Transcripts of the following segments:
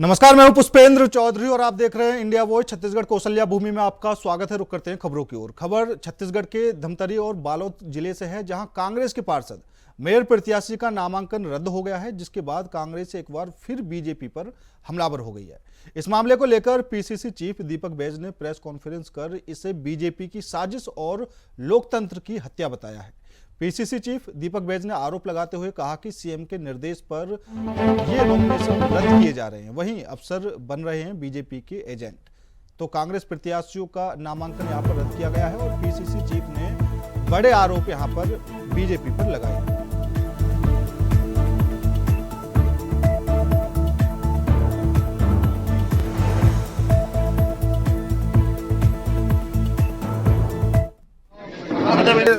नमस्कार, मैं हूं पुष्पेंद्र चौधरी और आप देख रहे हैं इंडिया वॉइस छत्तीसगढ़। कौशल्या भूमि में आपका स्वागत है। रुक करते हैं खबरों की ओर। खबर छत्तीसगढ़ के धमतरी और बालोद जिले से है, जहां कांग्रेस के पार्षद मेयर प्रत्याशी का नामांकन रद्द हो गया है, जिसके बाद कांग्रेस एक बार फिर बीजेपी पर हमलावर हो गई है। इस मामले को लेकर पीसीसी चीफ दीपक बैज ने प्रेस कॉन्फ्रेंस कर इसे बीजेपी की साजिश और लोकतंत्र की हत्या बताया है। पीसीसी चीफ दीपक बैज ने आरोप लगाते हुए कहा कि सीएम के निर्देश पर ये नॉमिनेशन रद्द किए जा रहे हैं, वहीं अफसर बन रहे हैं बीजेपी के एजेंट। तो कांग्रेस प्रत्याशियों का नामांकन यहां पर रद्द किया गया है और पीसीसी चीफ ने बड़े आरोप यहां पर बीजेपी पर लगाए।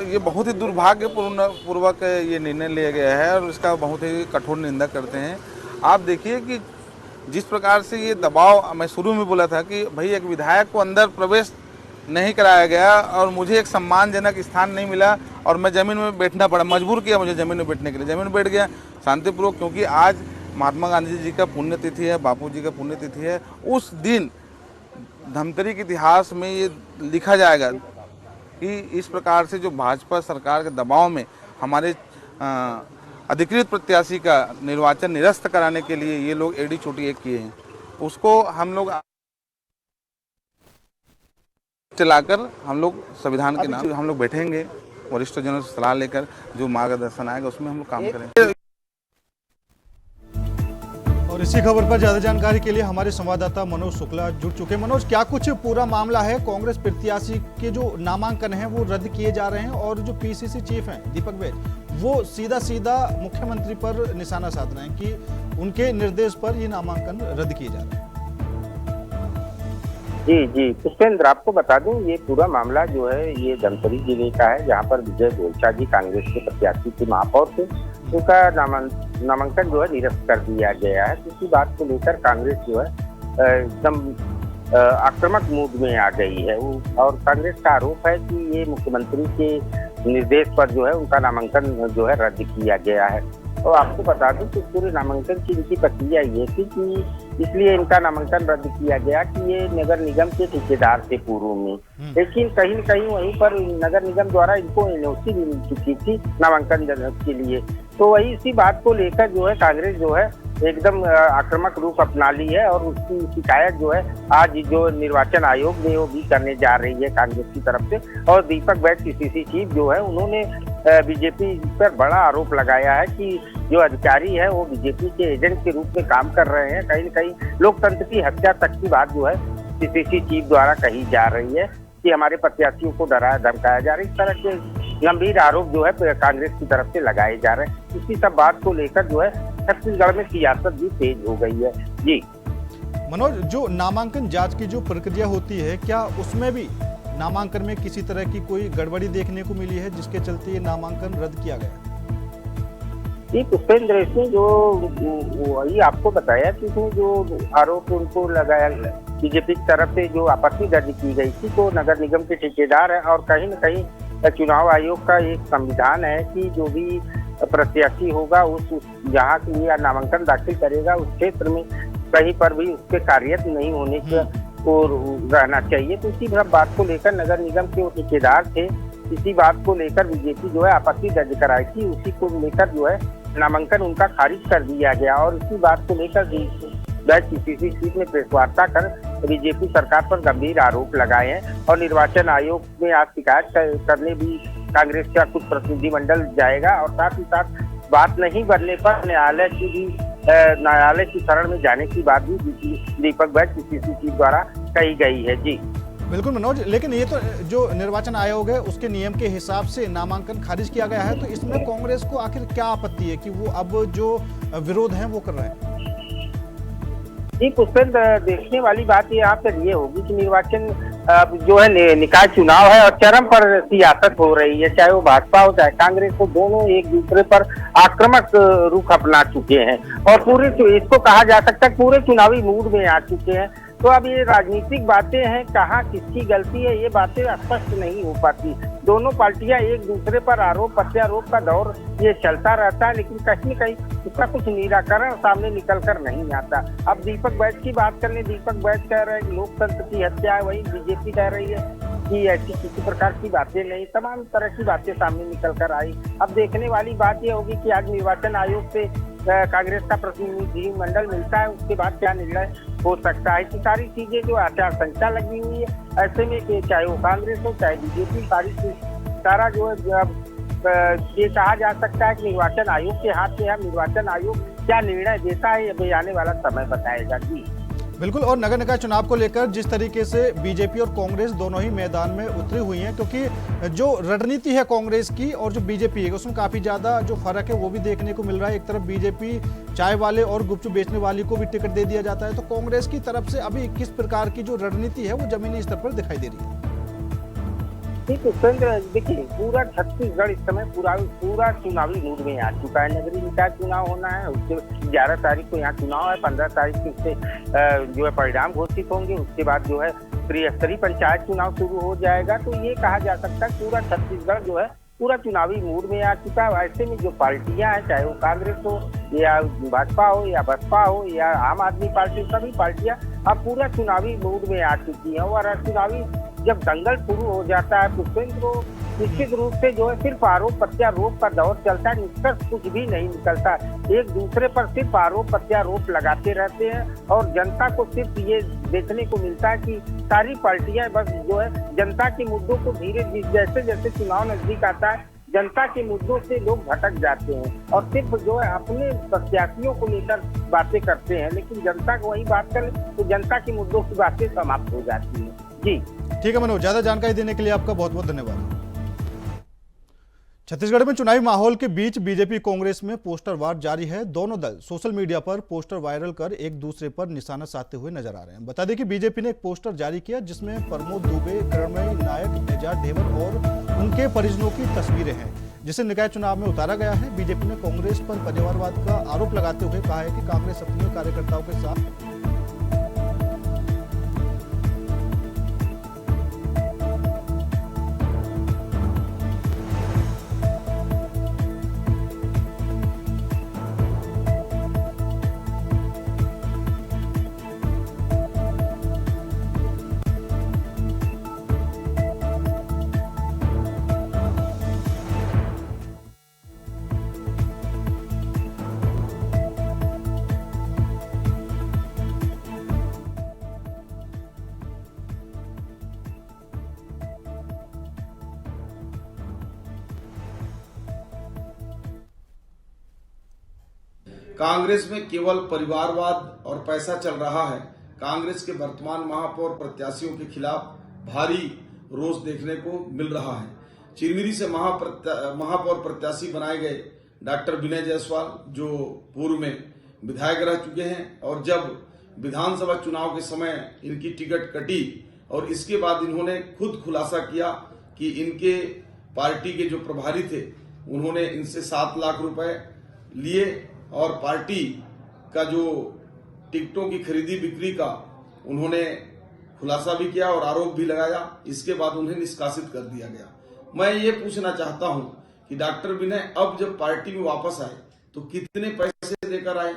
ये बहुत ही दुर्भाग्यपूर्वक ये निर्णय लिया गया है और इसका बहुत ही कठोर निंदा करते हैं। आप देखिए कि जिस प्रकार से ये दबाव, मैं शुरू में बोला था कि भाई एक विधायक को अंदर प्रवेश नहीं कराया गया और मुझे एक सम्मानजनक स्थान नहीं मिला और मैं ज़मीन में बैठना पड़ा, मजबूर किया मुझे ज़मीन में बैठने के लिए। ज़मीन में बैठ गया शांतिपूर्वक, क्योंकि आज महात्मा गांधी जी का पुण्यतिथि है, बापू जी का पुण्यतिथि है। उस दिन धमतरी के इतिहास में ये लिखा जाएगा कि इस प्रकार से जो भाजपा सरकार के दबाव में हमारे अधिकृत प्रत्याशी का निर्वाचन निरस्त कराने के लिए ये लोग एड़ी चोटी एक किए हैं, उसको हम लोग चलाकर हम लोग संविधान के नाम हम लोग बैठेंगे, वरिष्ठ जनों से सलाह लेकर जो मार्गदर्शन आएगा उसमें हम लोग काम करेंगे। और इसी खबर पर ज्यादा जानकारी के लिए हमारे संवाददाता मनोज शुक्ला जुड़ चुके हैं। मनोज, क्या कुछ पूरा मामला है? कांग्रेस प्रत्याशी के जो नामांकन है वो रद्द किए जा रहे हैं और जो पीसीसी चीफ हैं दीपक बैज, वो सीधा सीधा मुख्यमंत्री पर निशाना साध रहे हैं कि उनके निर्देश पर ये नामांकन रद्द किए जा रहे हैं। जी पुष्पेंद्र, आपको बता दूं ये पूरा मामला जो है ये धमतरी जिले का है, जहां पर विजय गोलचा जी कांग्रेस के प्रत्याशी थे महापौर थे, उनका नामांकन जो है निरस्त कर दिया गया है। इसी बात को लेकर कांग्रेस जो है एकदम आक्रामक मूड में आ गई है और कांग्रेस का आरोप है कि ये मुख्यमंत्री के निर्देश पर जो है उनका नामांकन जो है रद्द किया गया है। और आपको बता दूं कि पूरे नामांकन की इनकी प्रक्रिया ये थी कि इसलिए इनका नामांकन रद्द किया गया कि ये नगर निगम के ठेकेदार थे पूर्व में, लेकिन कहीं न कहीं वहीं पर नगर निगम द्वारा इनको एनओसी मिल चुकी थी नामांकन के लिए। तो वही इसी बात को लेकर जो है कांग्रेस जो है एकदम आक्रामक रूप अपना ली है और उसकी शिकायत जो है आज जो निर्वाचन आयोग ने वो भी करने जा रही है कांग्रेस की तरफ से। और दीपक बैज पीसीसी चीफ जो है उन्होंने बीजेपी पर बड़ा आरोप लगाया है कि जो अधिकारी है वो बीजेपी के एजेंट के रूप में काम कर रहे हैं। कहीं न कहीं लोकतंत्र की हत्या तक की बात जो है पीसीसी चीफ द्वारा कही जा रही है कि हमारे प्रत्याशियों को डराया धमकाया जा रहा है। इस तरह के गंभीर आरोप जो है कांग्रेस की तरफ से लगाए जा रहे हैं। इसी सब बात को लेकर जो है छत्तीसगढ़ में सियासत भी तेज हो गई है। जी मनोज, जो नामांकन जांच की जो प्रक्रिया होती है, क्या उसमें भी नामांकन में किसी तरह की कोई गड़बड़ी देखने को मिली है जिसके चलते ये नामांकन रद्द किया गया? जी पुष्पेंद्र, इसमें जो वही आपको बताया कि इसमें जो आरोप उनको लगाया बीजेपी की तरफ से जो आपत्ति दर्ज की गई थी, तो नगर निगम के ठेकेदार है और कहीं न कहीं चुनाव आयोग का एक संविधान है कि जो भी प्रत्याशी होगा उस जहाँ की या नामांकन दाखिल करेगा उस क्षेत्र में कहीं पर भी उसके कार्यरत नहीं होने को रहना चाहिए। तो इसी बात को लेकर नगर निगम के वो ठेकेदार थे, इसी बात को लेकर बीजेपी जो है आपत्ति दर्ज कराई थी, उसी को लेकर जो है नामांकन उनका खारिज कर दिया गया। और इसी बात को लेकर पीसीसी चीफ ने प्रेस वार्ता कर बीजेपी सरकार पर गंभीर आरोप लगाए हैं और निर्वाचन आयोग में आज शिकायत करने भी कांग्रेस का कुछ प्रतिनिधिमंडल जाएगा और साथ ही साथ बात नहीं बनने पर न्यायालय की शरण में जाने की बात भी दीपक बैज पीसीसी चीफ द्वारा कही गई है। जी बिल्कुल मनोज, लेकिन ये तो जो निर्वाचन आयोग है उसके नियम के हिसाब से नामांकन खारिज किया गया है, तो इसमें कांग्रेस को आखिर क्या आपत्ति है कि वो अब जो विरोध है वो कर रहे हैं? जी पुष्पेंद्र, देखने वाली बात यहाँ पर ये होगी कि निर्वाचन जो है निकाय चुनाव है और चरम पर सियासत हो रही है, चाहे वो भाजपा हो चाहे कांग्रेस हो, दोनों एक दूसरे पर आक्रामक रुख अपना चुके हैं और पूरे इसको कहा जा सकता है पूरे चुनावी मूड में आ चुके हैं। तो अब ये राजनीतिक बातें हैं, कहाँ किसकी गलती है ये बातें स्पष्ट नहीं हो पाती। दोनों पार्टियां एक दूसरे पर आरोप प्रत्यारोप का दौर ये चलता रहता है, लेकिन कहीं न कहीं इसका कुछ निराकरण सामने निकल कर नहीं आता। अब दीपक बैज की बात कर लें, दीपक बैज कह रहे हैं लोकतंत्र की हत्या है, वही बीजेपी कह रही है कि ऐसी किसी प्रकार की बातें नहीं, तमाम तरह की बातें सामने निकल कर आई। अब देखने वाली बात यह होगी कि आज निर्वाचन आयोग से कांग्रेस का प्रतिनिधि मंडल मिलता है, उसके बाद क्या निर्णय हो सकता है। ऐसी सारी चीजें जो आचार संहिता लगी हुई है, ऐसे में कि चाहे वो कांग्रेस हो चाहे बीजेपी, सारा जो है ये कहा जा सकता है कि निर्वाचन आयोग के हाथ में है। निर्वाचन आयोग क्या निर्णय देता है ये आने वाला समय बताएगा। जी बिल्कुल। और नगर निकाय चुनाव को लेकर जिस तरीके से बीजेपी और कांग्रेस दोनों ही मैदान में उतरी हुई हैं, क्योंकि जो रणनीति है कांग्रेस की और जो बीजेपी है उसमें काफी ज्यादा जो फर्क है वो भी देखने को मिल रहा है। एक तरफ बीजेपी चाय वाले और गुपचुप बेचने वाली को भी टिकट दे दिया जाता है, तो कांग्रेस की तरफ से अभी किस प्रकार की जो रणनीति है वो जमीनी स्तर पर दिखाई दे रही है? ठीक है, देखिए पूरा छत्तीसगढ़ इस समय पूरा चुनावी मूड में आ चुका है। नगरीय निकाय चुनाव होना है, उसके 11 तारीख को यहाँ चुनाव है, 15 तारीख से उससे जो है परिणाम घोषित होंगे। उसके बाद जो है त्रिस्तरीय पंचायत चुनाव शुरू हो जाएगा। तो ये कहा जा सकता है पूरा छत्तीसगढ़ जो है पूरा चुनावी मूड में आ चुका है। ऐसे में जो पार्टियां हैं, चाहे वो कांग्रेस हो या भाजपा हो या बसपा हो या आम आदमी पार्टी, सभी पार्टियां अब पूरा चुनावी मूड में आ चुकी हैं। और चुनावी जब दंगल शुरू हो जाता है पुष्पेंद्र, तो निश्चित रूप से जो है सिर्फ आरोप प्रत्यारोप का दौर चलता है, निष्कर्ष कुछ भी नहीं निकलता। एक दूसरे पर सिर्फ आरोप प्रत्यारोप लगाते रहते हैं और जनता को सिर्फ ये देखने को मिलता है कि सारी पार्टियां बस जो है जनता के मुद्दों को धीरे जैसे जैसे चुनाव नजदीक आता है जनता के मुद्दों से लोग भटक जाते हैं और सिर्फ जो है अपने प्रत्याशियों को लेकर बातें करते हैं। लेकिन जनता को वही बात करें तो जनता के मुद्दों की बातें समाप्त हो जाती हैं। जी ठीक है मनोज, ज्यादा जानकारी देने के लिए आपका बहुत बहुत धन्यवाद। छत्तीसगढ़ में चुनावी माहौल के बीच बीजेपी कांग्रेस में पोस्टर वार जारी है। दोनों दल सोशल मीडिया पर पोस्टर वायरल कर एक दूसरे पर निशाना साधते हुए नजर आ रहे हैं। बता दें कि बीजेपी ने एक पोस्टर जारी किया जिसमें प्रमोद दुबे, किरणमयी नायक, एजाज ढेबर और उनके परिजनों की तस्वीरें हैं, जिसे निकाय चुनाव में उतारा गया है। बीजेपी ने कांग्रेस पर परिवारवाद का आरोप लगाते हुए कहा है कि कांग्रेस अपने कार्यकर्ताओं के साथ कांग्रेस में केवल परिवारवाद और पैसा चल रहा है। कांग्रेस के वर्तमान महापौर प्रत्याशियों के खिलाफ भारी रोष देखने को मिल रहा है। चिरमिरी से महापौर प्रत्याशी बनाए गए डॉक्टर विनय जायसवाल, जो पूर्व में विधायक रह चुके हैं, और जब विधानसभा चुनाव के समय इनकी टिकट कटी और इसके बाद इन्होंने खुद खुलासा किया कि इनके पार्टी के जो प्रभारी थे उन्होंने इनसे 7 लाख रुपए लिए और पार्टी का जो टिकटों की खरीदी बिक्री का उन्होंने खुलासा भी किया और आरोप भी लगाया। इसके बाद उन्हें निष्कासित कर दिया गया। मैं ये पूछना चाहता हूं कि डॉक्टर विनय अब जब पार्टी में वापस आए तो कितने पैसे देकर आए,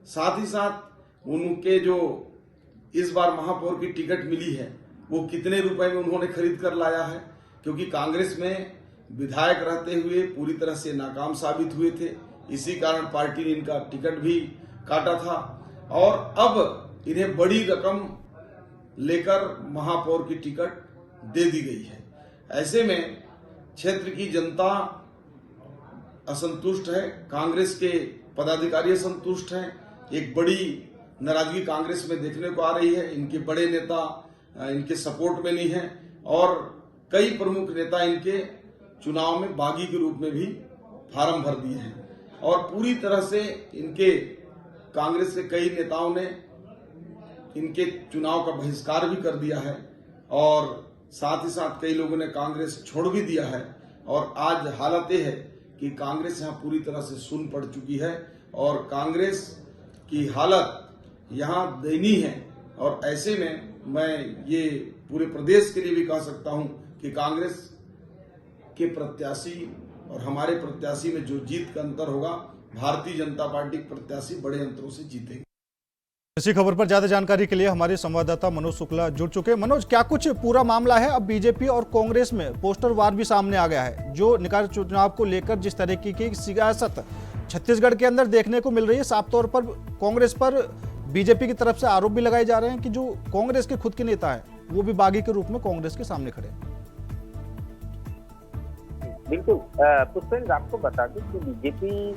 साथ ही साथ उनके जो इस बार महापौर की टिकट मिली है वो कितने रुपए में उन्होंने खरीद कर लाया है, क्योंकि कांग्रेस में विधायक रहते हुए पूरी तरह से नाकाम साबित हुए थे। इसी कारण पार्टी ने इनका टिकट भी काटा था और अब इन्हें बड़ी रकम लेकर महापौर की टिकट दे दी गई है। ऐसे में क्षेत्र की जनता असंतुष्ट है, कांग्रेस के पदाधिकारी असंतुष्ट हैं। एक बड़ी नाराजगी कांग्रेस में देखने को आ रही है। इनके बड़े नेता इनके सपोर्ट में नहीं है और कई प्रमुख नेता इनके चुनाव में बागी के रूप में भी फार्म भर दिए हैं और पूरी तरह से इनके कांग्रेस के कई नेताओं ने इनके चुनाव का बहिष्कार भी कर दिया है और साथ ही साथ कई लोगों ने कांग्रेस छोड़ भी दिया है। और आज हालत यह है कि कांग्रेस यहाँ पूरी तरह से सुन पड़ चुकी है और कांग्रेस की हालत यहाँ दयनीय है। और ऐसे में मैं ये पूरे प्रदेश के लिए भी कह सकता हूं कि कांग्रेस के प्रत्याशी और हमारे प्रत्याशी में जो जीत का अंतर होगा, भारतीय जनता पार्टी के प्रत्याशी बड़े अंतरों से जीतेंगे। इसी खबर पर ज्यादा जानकारी के लिए हमारे संवाददाता मनोज शुक्ला जुड़ चुके हैं। मनोज, क्या कुछ पूरा मामला है? अब बीजेपी और कांग्रेस में पोस्टर वार भी सामने आ गया है, जो निकाय चुनाव को लेकर जिस तरीके की सियासत छत्तीसगढ़ के अंदर देखने को मिल रही है, साफ तौर पर कांग्रेस पर बीजेपी की तरफ से आरोप भी लगाए जा रहे हैं कि जो कांग्रेस के खुद के नेता हैं वो भी बागी के रूप में कांग्रेस के सामने खड़े हैं। बिल्कुल पुष्पेंद्र, आपको बता दूं कि बीजेपी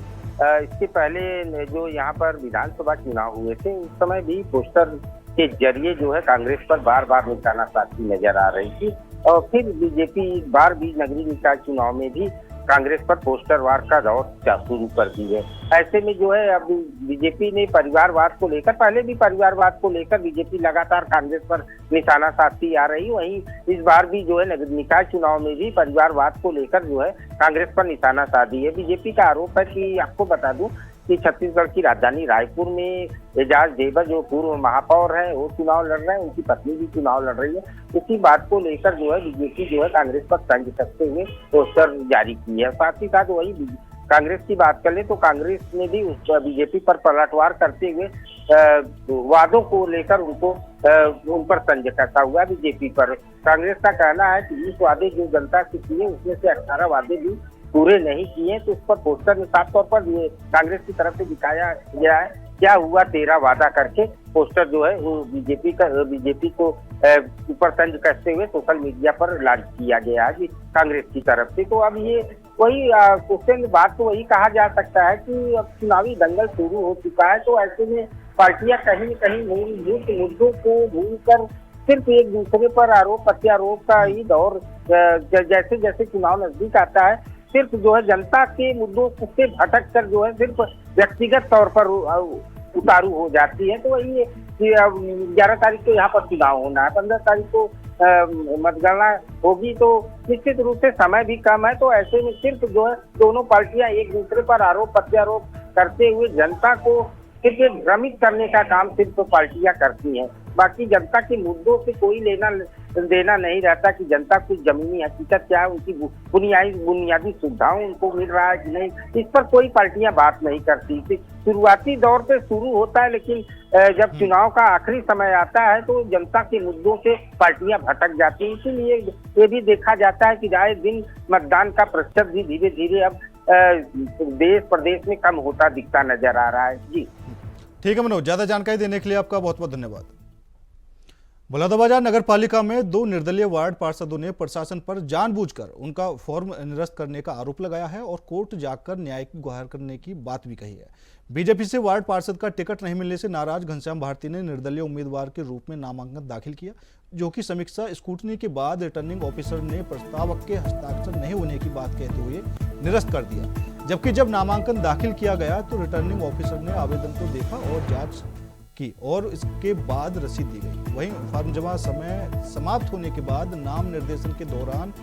इसके पहले जो यहाँ पर विधानसभा चुनाव हुए थे उस समय भी पोस्टर के जरिए जो है कांग्रेस पर बार बार निशानासाजी नजर आ रही थी, और फिर बीजेपी इस बार भी नगरीय निकाय चुनाव में भी कांग्रेस पर पोस्टर वार का दौर शुरू कर दी है। ऐसे में जो है अब बीजेपी ने परिवारवाद को लेकर, पहले भी परिवारवाद को लेकर बीजेपी लगातार कांग्रेस पर निशाना साधती आ रही, वहीं इस बार भी जो है नगरीय निकाय चुनाव में भी परिवारवाद को लेकर जो है कांग्रेस पर निशाना साधी है। बीजेपी का आरोप है कि, आपको बता दूं कि छत्तीसगढ़ की राजधानी रायपुर में एजाज ढेबर जो पूर्व महापौर है वो चुनाव लड़ रहे हैं, उनकी पत्नी भी चुनाव लड़ रही है। उसी बात को लेकर जो है बीजेपी जो है कांग्रेस पर तंज कसते हुए पोस्टर जारी की है। साथ ही साथ वही कांग्रेस की बात कर ले तो कांग्रेस ने भी बीजेपी पर पलटवार करते हुए वादों को लेकर उन पर तंज कसा हुआ बीजेपी पर। कांग्रेस का कहना है कि 20 वादे जो जनता से किए उसमें से 18 वादे भी पूरे नहीं किए, तो उस पर पोस्टर में साफ तौर पर कांग्रेस की तरफ से दिखाया गया है क्या हुआ 13 वादा करके। पोस्टर जो है वो बीजेपी को ऊपर तंज कसते हुए सोशल मीडिया पर लॉन्च किया गया है कांग्रेस की तरफ से। तो अब ये वही क्वेश्चन बात तो वही कहा जा सकता है कि अब चुनावी दंगल शुरू हो चुका है, तो ऐसे में पार्टियां कहीं न कहीं मूलभूत मुद्दों को भूलकर सिर्फ एक दूसरे पर आरोप प्रत्यारोप का ही दौर, जैसे जैसे चुनाव नजदीक आता है सिर्फ जो है जनता के मुद्दों से भटक कर जो है सिर्फ व्यक्तिगत तौर पर उतारू हो जाती है। तो वही 11 तारीख को यहाँ पर चुनाव होना है, 15 तारीख को मतगणना होगी, तो निश्चित रूप से समय भी कम है। तो ऐसे में सिर्फ जो है दोनों पार्टियां एक दूसरे पर आरोप प्रत्यारोप करते हुए जनता को सिर्फ भ्रमित करने का काम सिर्फ पार्टियां करती हैं। बाकी जनता के मुद्दों से कोई लेना देना नहीं रहता कि जनता की जमीनी हकीकत क्या है, उनकी बुनियादी सुविधाओं उनको मिल रहा है कि नहीं, इस पर कोई पार्टियां बात नहीं करती। शुरुआती दौर पे शुरू होता है, लेकिन जब चुनाव का आखिरी समय आता है तो जनता के मुद्दों से पार्टियां भटक जाती हैं। इसीलिए ये भी देखा जाता है कि आए दिन मतदान का प्रतिशत भी धीरे धीरे अब देश प्रदेश में कम होता दिखता नजर आ रहा है। जी ठीक है मनोज, ज्यादा जानकारी देने के लिए आपका बहुत बहुत धन्यवाद। बलौदाबाजार नगर पालिका में 2 निर्दलीय वार्ड पार्षदों ने प्रशासन पर जानबूझकर उनका फॉर्म निरस्त करने का आरोप लगाया है और कोर्ट जाकर न्याय की गुहार करने की बात भी कही है। बीजेपी से वार्ड पार्षद का टिकट नहीं मिलने से नाराज घनश्याम भारती ने निर्दलीय उम्मीदवार के रूप में नामांकन दाखिल किया, जो कि समीक्षा स्कूटनी के बाद रिटर्निंग ऑफिसर ने प्रस्तावक के हस्ताक्षर नहीं होने की बात कहते हुए निरस्त कर दिया। जबकि जब नामांकन दाखिल किया गया तो रिटर्निंग ऑफिसर ने आवेदन को देखा और जांच की और इसके बाद रसीद दी गई। वहीं फॉर्म जमा समय समाप्त होने के बाद नाम निर्देशन के दौरान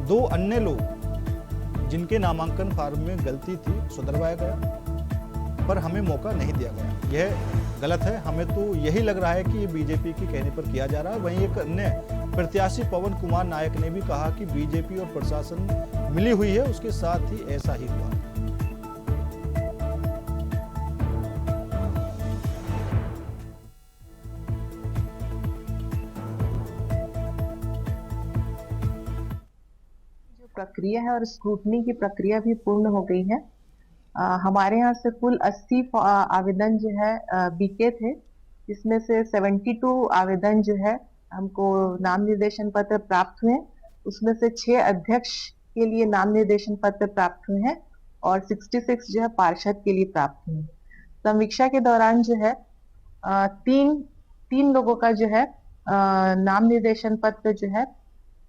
2 अन्य लोग जिनके नामांकन फॉर्म में गलती थी सुधरवाया गया, पर हमें मौका नहीं दिया गया। यह गलत है, हमें तो यही लग रहा है कि ये बीजेपी के कहने पर किया जा रहा है। वहीं एक अन्य प्रत्याशी पवन कुमार नायक ने भी कहा कि बीजेपी और प्रशासन मिली हुई है, उसके साथ ही ऐसा ही हुआ। प्रक्रिया है और स्क्रूटनी की प्रक्रिया भी पूर्ण हो गई है। हमारे यहाँ से कुल 80 आवेदन जो है बीके थे, जिसमें से 72 आवेदन जो है हमको नाम निर्देशन पत्र प्राप्त हुए। उसमें से 6 अध्यक्ष के लिए नाम निर्देशन पत्र प्राप्त हुए हैं और 66 जो है पार्षद के लिए प्राप्त हुए। समीक्षा के दौरान जो है तीन लोगों का जो है नाम निर्देशन पत्र जो है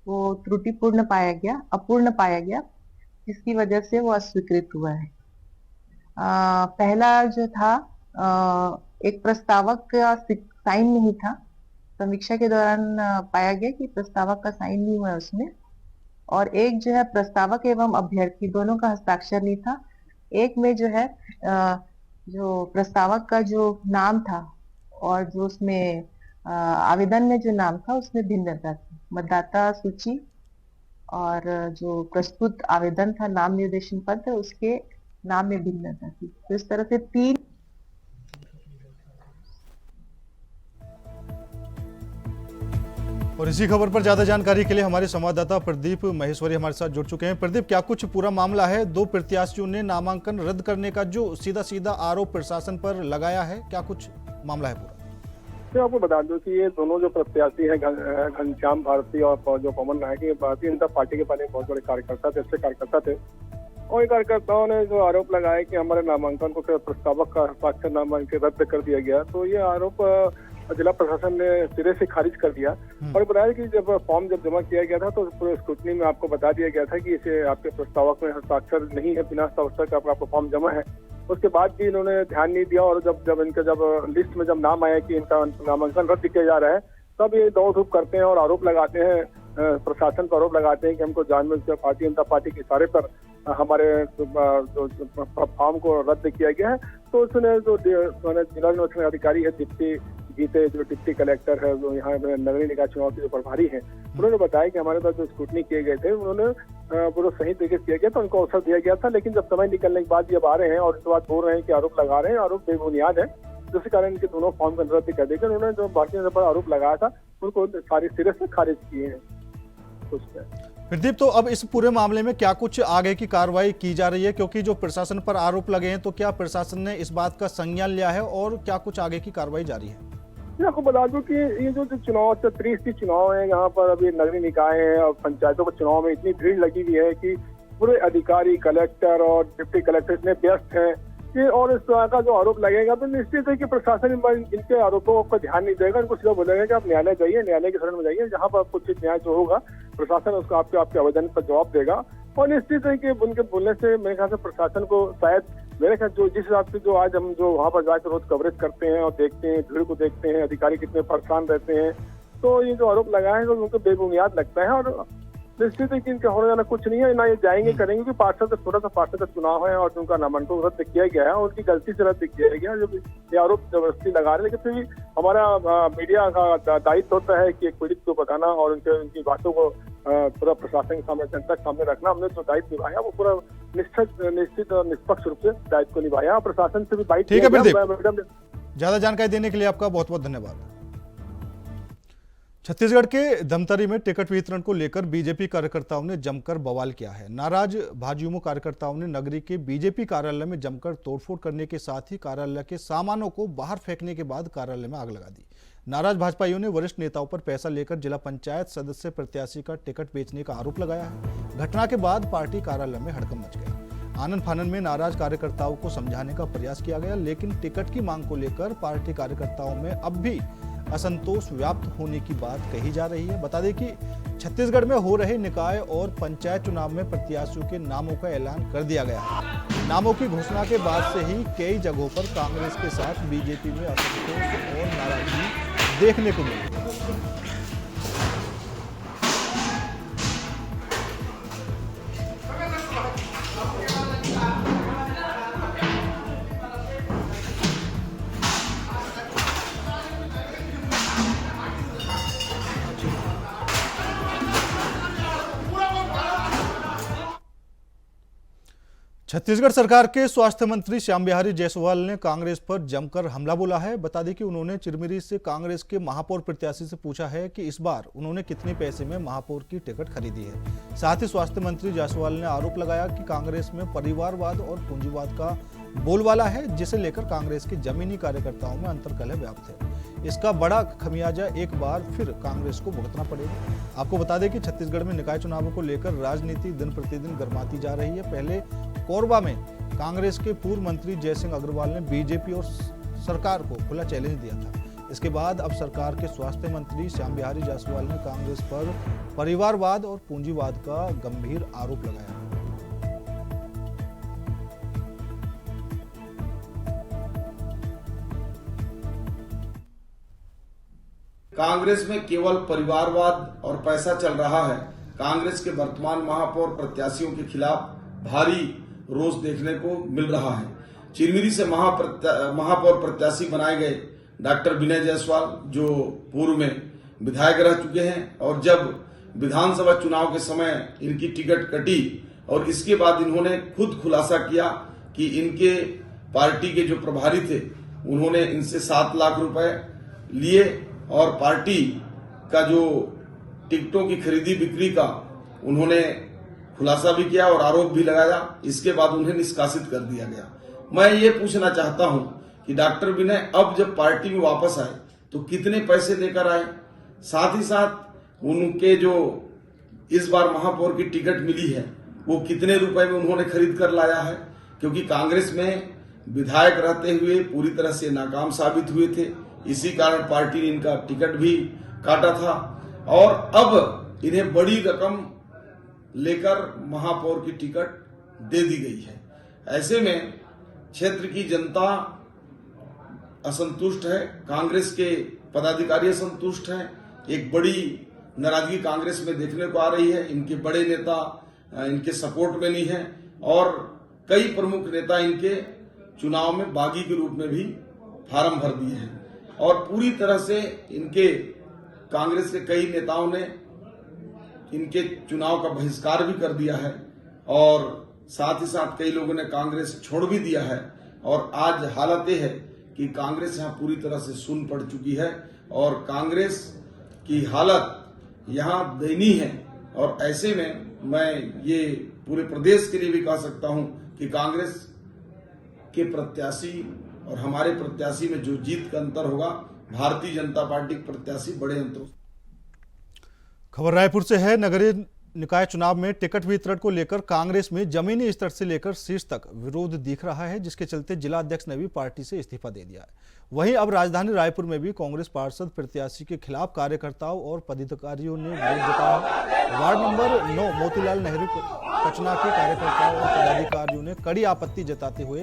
वो त्रुटिपूर्ण पाया गया, अपूर्ण पाया गया, जिसकी वजह से वो अस्वीकृत हुआ है। पहला जो था एक प्रस्तावक का साइन नहीं था। समीक्षा के दौरान पाया गया कि प्रस्तावक का साइन नहीं हुआ उसमें, और एक जो है प्रस्तावक एवं अभ्यर्थी दोनों का हस्ताक्षर नहीं था। एक में जो है जो प्रस्तावक का जो नाम था और जो उसमें आवेदन में जो नाम था उसमें भिन्नता थी। मतदाता सूची और जो प्रस्तुत आवेदन था नाम निर्देशन पत्र, उसके नाम में भिन्नता थी। तो इस तरह से 3 और इसी खबर पर ज्यादा जानकारी के लिए हमारे संवाददाता प्रदीप महेश्वरी हमारे साथ जुड़ चुके हैं। प्रदीप, क्या कुछ पूरा मामला है? 2 प्रत्याशियों ने नामांकन रद्द करने का जो सीधा सीधा आरोप प्रशासन पर लगाया है, क्या कुछ मामला है पूरा? मैं आपको बता दूं कि ये दोनों जो प्रत्याशी हैं, घनश्याम भारती और जो पवन नायक, ये भारतीय जनता पार्टी के पहले बहुत बड़े कार्यकर्ता थे, अच्छे कार्यकर्ता थे। और कार्यकर्ताओं ने जो आरोप लगाया कि हमारे नामांकन को प्रस्तावक का हस्ताक्षर नामांकन रद्द कर दिया गया, तो ये आरोप जिला प्रशासन ने सिरे से खारिज कर दिया। और बताया कि जब फॉर्म जमा किया गया था तो पूरे स्क्रूटनी में आपको बता दिया गया था कि इसे आपके प्रस्तावक में हस्ताक्षर नहीं है, बिना हस्ताक्षर का आपका फॉर्म जमा है। उसके बाद भी इन्होंने ध्यान नहीं दिया और जब लिस्ट में जब नाम आया कि इनका नामांकन रद्द किया जा रहा है, तब ये दौड़ धूप करते हैं और आरोप लगाते हैं, प्रशासन पर आरोप लगाते हैं कि हमको जानबूझकर भारतीय जनता पार्टी के इशारे पर हमारे फॉर्म को रद्द किया गया है। तो उसने जो जिला निर्वाचन अधिकारी है दीप्ति गीते, जो डिप्टी कलेक्टर है, जो यहाँ नगरीय निकाय चुनाव के जो प्रभारी हैं, उन्होंने बताया कि हमारे पास जो स्क्रूटनी किए गए थे उन्होंने पूरा सही तरीके से किया गया, तो उनको अवसर दिया गया था। लेकिन जब समय निकलने के बाद जब आ रहे हैं और इस बात बोल रहे हैं कि आरोप लगा रहे हैं, आरोप बेबुनियाद है, जिसके कारण इनके दोनों फॉर्म का रद्द कर दिया। उन्होंने जो भारतीय जनता पर आरोप लगाया था उनको सारे सिरे से खारिज किए हैं। प्रदीप, तो अब इस पूरे मामले में क्या कुछ आगे की कार्रवाई की जा रही है? क्योंकि जो प्रशासन पर आरोप लगे हैं, तो क्या प्रशासन ने इस बात का संज्ञान लिया है और क्या कुछ आगे की कार्रवाई जारी है? मैं आपको बता दूं कि ये जो चुनाव 30 चुनाव है, यहाँ पर अभी नगरीय निकाय है और पंचायतों के चुनाव में इतनी भीड़ लगी हुई है कि पूरे अधिकारी, कलेक्टर और डिप्टी कलेक्टर इतने व्यस्त हैं कि, और इस तरह का जो आरोप लगेगा तो निश्चित है कि प्रशासन इनके आरोपों पर ध्यान नहीं देगा। इनको सीधा बोलेगा कि आप न्यायालय जाइए, न्यायालय के शरण में जाइए, जहाँ पर आपको उचित न्याय जो होगा प्रशासन उसको आपके आवेदन पर जवाब देगा। और निश्चित है कि उनके बोलने से मेरे ख्याल से प्रशासन को शायद, मेरे ख्याल जो जिस हिसाब से जो आज हम जो वहाँ पर जाकर रोज कवरेज करते हैं और देखते हैं, भीड़ को देखते हैं, अधिकारी कितने परेशान रहते हैं, तो ये जो आरोप लगाए हैं तो उनको बेबुनियाद लगता है। और निश्चित है कि इनका होने जाना कुछ नहीं है, ना ये जाएंगे करेंगे, क्योंकि पार्षद छोटा सा पार्षद का चुनाव है और उनका नामांकन रद्द किया गया है और उनकी गलती से रद्द किया गया। जो ये आरोप जबरदस्ती लगा रहे हैं, लेकिन फिर भी हमारा मीडिया का दायित्व होता है कि एक पीड़ित को बताना और उनकी बातों को पूरा प्रशासन के सामने, जनता के सामने रखना। हमने जो दायित्व निभाया वो पूरा निश्चित और निष्पक्ष रूप से दायित्व को निभाया। प्रशासन से भी बाइट ठीक है प्रदीप, ज्यादा जानकारी देने के लिए आपका बहुत बहुत धन्यवाद। छत्तीसगढ़ के धमतरी में टिकट वितरण को लेकर बीजेपी कार्यकर्ताओं ने जमकर बवाल किया है। नाराज भाजयुमो कार्यकर्ताओं ने नगरी के बीजेपी कार्यालय में जमकर तोड़फोड़ करने के साथ ही कार्यालय के सामानों को बाहर फेंकने के बाद कार्यालय में आग लगा दी। नाराज भाजपाइयों ने वरिष्ठ नेताओं पर पैसा लेकर जिला पंचायत सदस्य प्रत्याशी का टिकट बेचने का आरोप लगाया है। घटना के बाद पार्टी कार्यालय में हड़कंप मच गया। आनन फानन में नाराज कार्यकर्ताओं को समझाने का प्रयास किया गया, लेकिन टिकट की मांग को लेकर पार्टी कार्यकर्ताओं में अब भी असंतोष व्याप्त होने की बात कही जा रही है। बता दें कि छत्तीसगढ़ में हो रहे निकाय और पंचायत चुनाव में प्रत्याशियों के नामों का ऐलान कर दिया गया है। नामों की घोषणा के बाद से ही कई जगहों पर कांग्रेस के साथ बीजेपी में असंतोष और नाराजगी देखने को मिली। छत्तीसगढ़ सरकार के स्वास्थ्य मंत्री श्याम बिहारी जायसवाल ने कांग्रेस पर जमकर हमला बोला है। बता दें कि उन्होंने चिरमिरी से कांग्रेस के महापौर प्रत्याशी से पूछा है कि इस बार उन्होंने कितने पैसे में महापौर की टिकट खरीदी है। साथ ही स्वास्थ्य मंत्री जायसवाल ने आरोप लगाया कि कांग्रेस में परिवारवाद और पूंजीवाद का बोलबाला है, जिसे लेकर कांग्रेस के जमीनी कार्यकर्ताओं में अंतर्कलह व्याप्त है। इसका बड़ा खमियाजा एक बार फिर कांग्रेस को भुगतना पड़ेगा। आपको बता दें कि छत्तीसगढ़ में निकाय चुनावों को लेकर राजनीति दिन प्रतिदिन गर्माती जा रही है। पहले कोरबा में कांग्रेस के पूर्व मंत्री जयसिंह अग्रवाल ने बीजेपी और सरकार को खुला चैलेंज दिया था। इसके बाद अब सरकार के स्वास्थ्य मंत्री श्याम बिहारी जायसवाल ने कांग्रेस पर परिवारवाद और पूंजीवाद का गंभीर आरोप लगाया। कांग्रेस में केवल परिवारवाद और पैसा चल रहा है। कांग्रेस के वर्तमान महापौर प्रत्याशियों के खिलाफ भारी रोष देखने को मिल रहा है। चिरमिरी से महापौर प्रत्याशी बनाए गए डॉक्टर विनय जायसवाल जो पूर्व में विधायक रह चुके हैं और जब विधानसभा चुनाव के समय इनकी टिकट कटी और इसके बाद इन्होंने खुद खुलासा किया कि इनके पार्टी के जो प्रभारी थे उन्होंने इनसे 7 लाख रुपए लिए और पार्टी का जो टिकटों की खरीदी बिक्री का उन्होंने खुलासा भी किया और आरोप भी लगाया। इसके बाद उन्हें निष्कासित कर दिया गया। मैं ये पूछना चाहता हूं कि डॉक्टर विनय अब जब पार्टी में वापस आए तो कितने पैसे लेकर आए, साथ ही साथ उनके जो इस बार महापौर की टिकट मिली है वो कितने रुपए में उन्होंने खरीद कर लाया है, क्योंकि कांग्रेस में विधायक रहते हुए पूरी तरह से नाकाम साबित हुए थे। इसी कारण पार्टी ने इनका टिकट भी काटा था और अब इन्हें बड़ी रकम लेकर महापौर की टिकट दे दी गई है। ऐसे में क्षेत्र की जनता असंतुष्ट है, कांग्रेस के पदाधिकारी असंतुष्ट हैं। एक बड़ी नाराजगी कांग्रेस में देखने को आ रही है। इनके बड़े नेता इनके सपोर्ट में नहीं है और कई प्रमुख नेता इनके चुनाव में बागी के रूप में भी फार्म भर दिए हैं और पूरी तरह से इनके कांग्रेस के कई नेताओं ने इनके चुनाव का बहिष्कार भी कर दिया है और साथ ही साथ कई लोगों ने कांग्रेस छोड़ भी दिया है और आज हालत यह है कि कांग्रेस यहाँ पूरी तरह से सुन्न पड़ चुकी है और कांग्रेस की हालत यहाँ दयनीय है। और ऐसे में मैं ये पूरे प्रदेश के लिए भी कह सकता हूं कि कांग्रेस के प्रत्याशी और हमारे प्रत्याशी में जो जीत का अंतर होगा, भारतीय जनता पार्टी के प्रत्याशी बड़े अंतरों। खबर रायपुर से है। नगरीय निकाय चुनाव में टिकट वितरण को लेकर कांग्रेस में जमीनी स्तर से लेकर शीर्ष तक विरोध दिख रहा है, जिसके चलते जिला अध्यक्ष ने भी पार्टी से इस्तीफा दे दिया है। वहीं अब राजधानी रायपुर में भी कांग्रेस पार्षद प्रत्याशी के खिलाफ कार्यकर्ताओं और पदाधिकारियों ने विरोध जताया। वार्ड नंबर 9 मोतीलाल नेहरू कचना के कार्यकर्ताओं और पदाधिकारियों ने कड़ी आपत्ति जताते हुए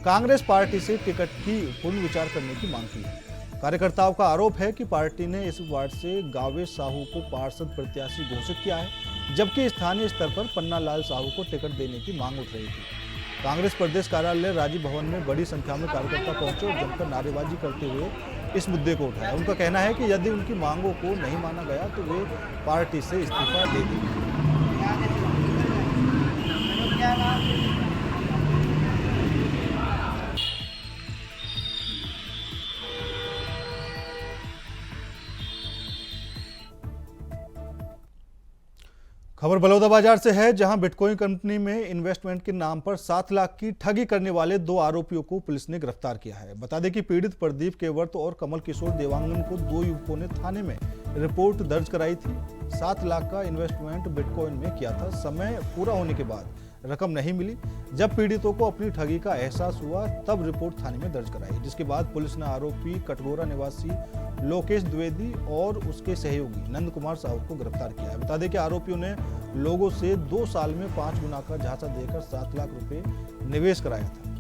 कांग्रेस पार्टी से टिकट की पुनर्विचार करने की मांग की है। कार्यकर्ताओं का आरोप है कि पार्टी ने इस वार्ड से गावे साहू को पार्षद प्रत्याशी घोषित किया है, जबकि स्थानीय स्तर पर पन्ना लाल साहू को टिकट देने की मांग उठ रही थी। कांग्रेस प्रदेश कार्यालय राजीव भवन में बड़ी संख्या में कार्यकर्ता पहुंचे और जमकर नारेबाजी करते हुए इस मुद्दे को उठाया। उनका कहना है कि यदि उनकी मांगों को नहीं माना गया तो वे पार्टी से इस्तीफा दे देंगे। खबर बलौदाबाजार से है, जहां बिटकॉइन कंपनी में इन्वेस्टमेंट के नाम पर 7 लाख की ठगी करने वाले 2 आरोपियों को पुलिस ने गिरफ्तार किया है। बता दें कि पीड़ित प्रदीप केवट और कमल किशोर देवांगन को 2 युवकों ने थाने में रिपोर्ट दर्ज कराई थी। 7 लाख का इन्वेस्टमेंट बिटकॉइन में किया था। समय पूरा होने के बाद रकम नहीं मिली। जब पीड़ितों को अपनी ठगी का एहसास हुआ तब रिपोर्ट थाने में दर्ज कराई, जिसके बाद पुलिस ने आरोपी कटघोरा निवासी लोकेश द्विवेदी और उसके सहयोगी नंद कुमार साहू को गिरफ्तार किया है। बता दें कि आरोपियों ने लोगों से 2 साल में 5 गुना का झांसा देकर 7 लाख रुपए निवेश कराया था।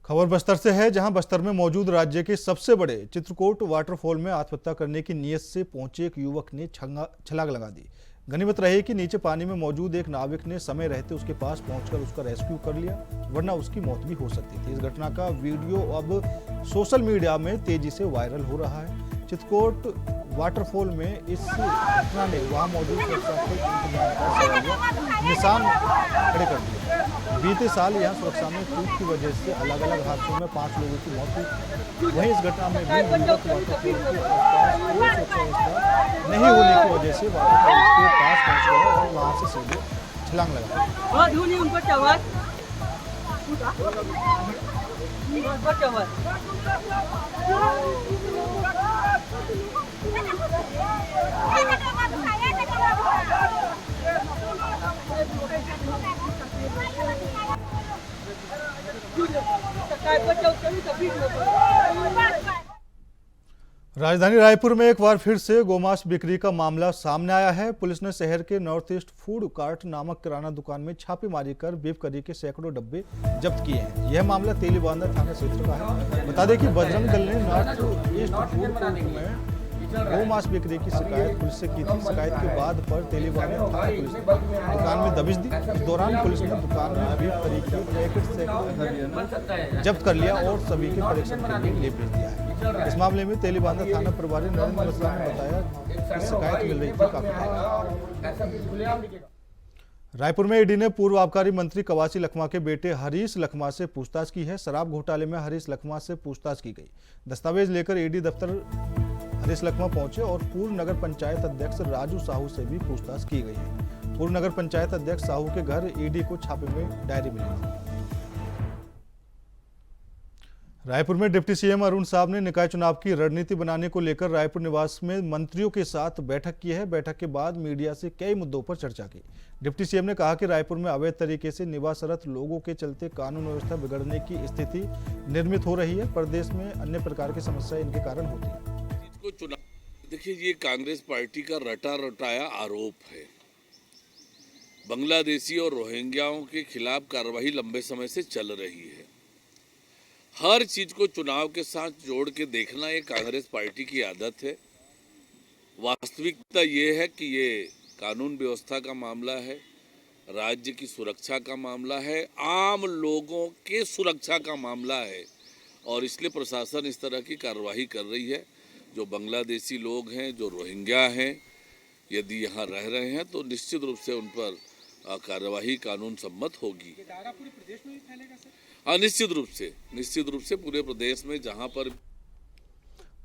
खबर बस्तर से है, जहां बस्तर में मौजूद राज्य के सबसे बड़े चित्रकूट वाटरफॉल में आत्महत्या करने की नीयत से पहुंचे एक युवक ने छलांग लगा दी। गनीमत रही कि नीचे पानी में मौजूद एक नाविक ने समय रहते उसके पास पहुंचकर उसका रेस्क्यू कर लिया, वरना उसकी मौत भी हो सकती थी। इस घटना का वीडियो अब सोशल मीडिया में तेजी से वायरल हो रहा है। चित्रकूट वाटरफॉल में इस घटना ने वहां मौजूद सुरक्षा के निशान खड़े कर दिए। बीते साल यहां सुरक्षा में चूक की वजह से अलग अलग हादसों में 5 लोगों की मौत हुई। वहीं इस घटना में भी युवक वाटरफॉल के आसपास कोई सुरक्षा व्यवस्था नहीं होने की वजह से वाटरफॉल के पास पहुंच गया और वहां से सीधे छलांग लगा। राजधानी रायपुर में एक बार फिर से गोमांस बिक्री का मामला सामने आया है। पुलिस ने शहर के नॉर्थ ईस्ट फूड कार्ट नामक किराना दुकान में छापेमारी कर बीफ करी के सैकड़ों डब्बे जब्त किए हैं। यह मामला तेलीबांधा थाना क्षेत्र का है। बता दें कि बजरंग दल ने नॉर्थ ईस्ट फूड कार्ट में गोमांस बिक्री की शिकायत पुलिस से की थी। शिकायत के बाद पर तेलीबांधा थाना पुलिस ने दुकान में दबिश दी। इस दौरान पुलिस ने दुकान में बीफ करी के पैकेट सैकड़ों जब्त कर लिया और सभी के परीक्षण के लिए भेज दिया है। इस मामले में तेलीबांधा थाना प्रभारी नरेंद्र मिश्रा ने बताया कि शिकायत मिल रही थी काफी। रायपुर में ईडी ने पूर्व आबकारी मंत्री कवासी लखमा के बेटे हरीश लखमा से पूछताछ की है। शराब घोटाले में हरीश लखमा से पूछताछ की गई। दस्तावेज लेकर ईडी दफ्तर हरीश लखमा पहुंचे और पूर्व नगर पंचायत अध्यक्ष राजू साहू से भी पूछताछ की गई है। पूर्व नगर पंचायत अध्यक्ष साहू के घर ईडी को छापे में डायरी मिली थी। रायपुर में डिप्टी सीएम अरुण साहब ने निकाय चुनाव की रणनीति बनाने को लेकर रायपुर निवास में मंत्रियों के साथ बैठक की है। बैठक के बाद मीडिया से कई मुद्दों पर चर्चा की। डिप्टी सीएम ने कहा कि रायपुर में अवैध तरीके से निवासरत लोगों के चलते कानून व्यवस्था बिगड़ने की स्थिति निर्मित हो रही है। प्रदेश में अन्य प्रकार की समस्या इनके कारण होती है। देखिए, ये कांग्रेस पार्टी का रटा रटाया आरोप है। बांग्लादेशी और रोहिंग्याओं के खिलाफ कार्रवाई लंबे समय से चल रही है। हर चीज को चुनाव के साथ जोड़ के देखना ये कांग्रेस पार्टी की आदत है। वास्तविकता ये है कि ये कानून व्यवस्था का मामला है, राज्य की सुरक्षा का मामला है, आम लोगों के सुरक्षा का मामला है और इसलिए प्रशासन इस तरह की कार्रवाई कर रही है। जो बांग्लादेशी लोग हैं, जो रोहिंग्या हैं, यदि यहाँ रह रहे हैं तो निश्चित रूप से उन पर कार्रवाई कानून सम्मत होगी। पूरे प्रदेश में भी फैलेगा सर? हाँ, निश्चित रूप से पूरे प्रदेश में जहाँ पर